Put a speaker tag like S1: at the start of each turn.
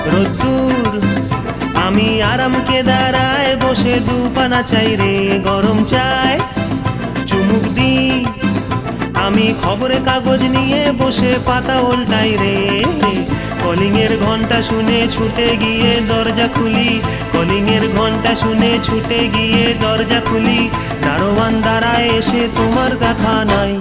S1: রোদ্দুর আমি আরামকে দাঁড়ায় বসে দুপানা চাই রে গরম চায় চুমুক দি আমি খবরের কাগজ নিয়ে বসে পাতা উল্টাই রে কলিং এর ঘন্টা শুনে ছুটে গিয়ে দরজা খুলি কলিং এর ঘন্টা শুনে ছুটে গিয়ে দরজা খুলি দারোয়ান দাঁড়ায় এসে তোমার দেখা নাই